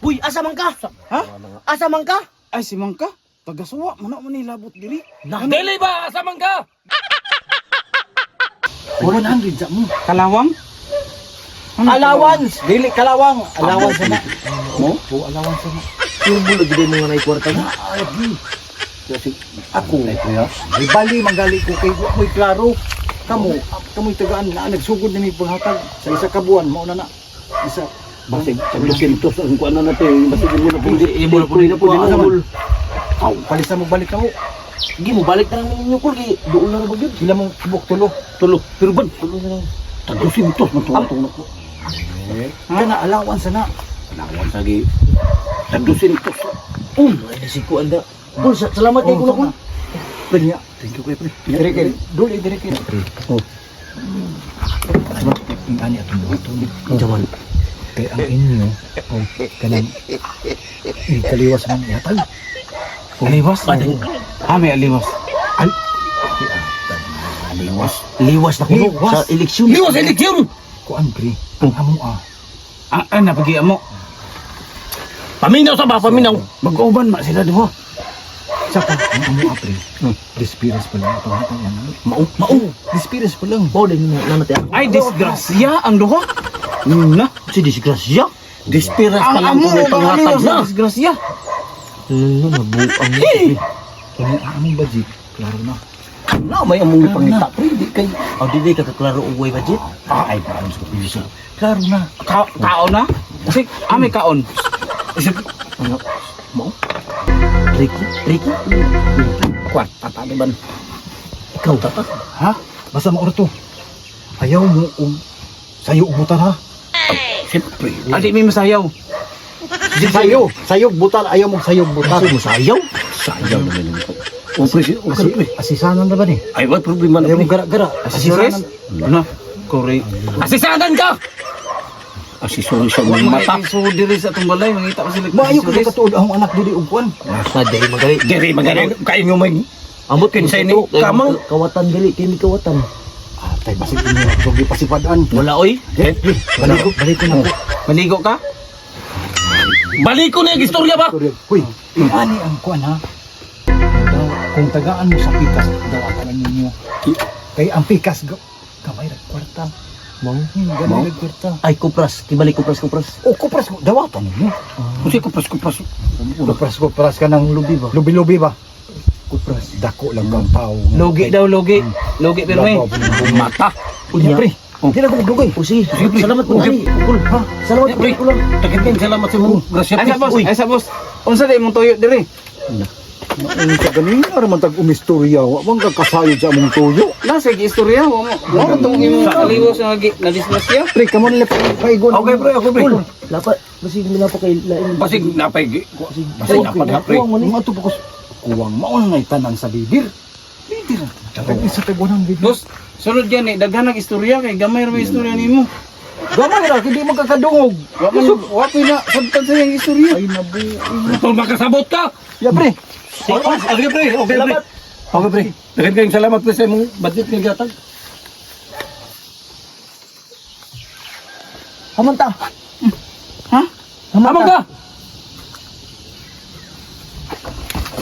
Uy, asa man ka? Ha? Asa man ka? Ay si Mangka, taga-suwa man man nilabot diri. Dili ba? Asa man ka? 100 sa mo. Kalawang? Allowance. Dili kalawang, allowance na. Mo? O allowance na. Yung bulag din mo nga na ikwarta na. Kasi ako, ay bali manggali ko kay mo'y klaro. Kamo'y tagaan na nagsugod na may panghatag sa isa ka buwan, mauna na. Isa. Basig, taglukintos ang kuwan na natin. Basig mo na po. Imo na po din po din. Aw, palisa mo balik ako. Sige mo balik na lang ninyo kul kay doon na ba gyud. Sila mong tubok tulo. Pero ban, tulo na lang. Taglukintos matulong ko. Kana allowance na. Allowance lagi. Taglukintos. Ay siko anda. Kul, salamat kay kul. Penya. Thank you kay pre. Dire duli dire kay. Oh. Sabab ingani atong buhato ni Jamal. Kay ang inyo kanang kaliwas man yatag. Aliwas? May aliwas. Aliwas. Liwas na kuno Liwas. sa eleksyon. Liwas eleksyon! Kuan pre. Ang amo Napagi mo. Paminaw sa ba? Paminaw. Mag-uban ma sila di ba? Saka ang amo pre. Dispiras pa lang itong hatag yan. Mao. Dispiras pa lang. Mo din na natin. Ay disgrasya ang duha. Na, Si disgrasya. Dispiras pa lang ang amo kung may panghatag aliwas na. na disgrasya. Nabuang ni. Kani ang among budget. Klaro na. Na may among pangita pre di kay. Aw dili ka klaro ug way budget. Ay, parang sa piso. Klaro na. Kaon na? Kasi may kaon. Ricky. Kuan tataliban. Ikaw tata. Ha? Basta mo orto. Ayaw mo sayo butar ha. Siyempre. Adi may masayaw. Sayo butar, ayaw mo sayo butar. Mo sayaw. Sayang naman yung o pre, Asisanan na ba ni? ay wag problema na Ayaw mo pre. gara-gara. Asisores? Ano? Correct. Asisanan ka! Asisori sa mga mata. So diri sa atong balay mangita pa sila. Maayo ka katuod ang anak dili ug kuan. Sa dili magalit. Diri magaling kayo nyo may Amot Kinsay ni kamang. kawatan dili kini kawatan. Ah, tay basig niyo. Jogi pasipadaan. Wala oy. Balik ko na po. Maligo ka? Balik ko na yung istorya ba? Hoy, ani ang kuan ha. Kung tagaan mo sa pikas, dawatan lang ninyo. Kay ang pikas kamay ra kwarta. Mao. Gamay ra kwarta. Ay kupras, kibalik kupras. O kupras mo dawatan ninyo. Kasi kupras. Kupras ka ng lubi ba? Lubi ba? Kupras. Dako lang kang tao. Logi daw, logi. Logi pero may. Mata. Unya pre. Hindi na ko magdugay. O sige, salamat po ani. Ukol ha. Salamat po kulang. Tagitin salamat sa mo. Grasya Ay sa boss, Uy. ay sa boss. Unsa day mong tuyo diri? Ang sa ganun nga naman tag-umistorya. Wang kakasayod sa among tuyo. Na sa istorya mo. Mo tong imong aliwas na na disgrasya. Pre, kamo nila paigon. Okay pre. Dapat masig nila pa kay lain. Basig napay. Basig napay na pre. Mga ito po kuwang maon na itanang sa bibir. Bibir. Tagad isa tagunan bibir. Boss, sunod yan eh. Daghan ng istorya kay gamay ra may istorya nimo. Gamay ra, hindi mo kakadungog. Wapoy na sabtan sa iyang istorya. Ay nabuo. Ito makasabot ka. Ya pre. Okay pre. Okay pre. Okay pre. Dagan kayong salamat pre sa imong budget nga gatag. Hamanta. Ha? Amang ka.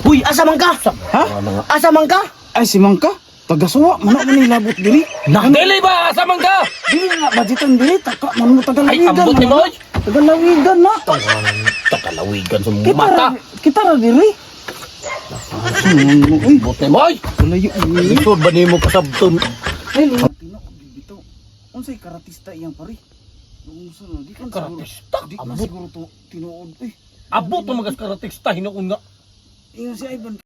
Uy, asa man ka? Ha? Asa man ka? Ay si Mangka, taga-suwa man nilabot diri. Dili ba? Asa man ka? Dili na budgetan diri taka man mo Ay tagalawigan. ambot ni boy. Tagalawigan na. Takalawigan sa Kita mata. ra, kita ra diri. Uy, Ambot ni boy. layo. Ito ba ni mo kasabton? Ay, tinaog dito. Unsay karatista iyang pare? Unsa na di kan Karatista? Di ka Ambot. siguro to tinuod. Uy, Abot mo magas karatista hinuon nga. ingon si Ivan.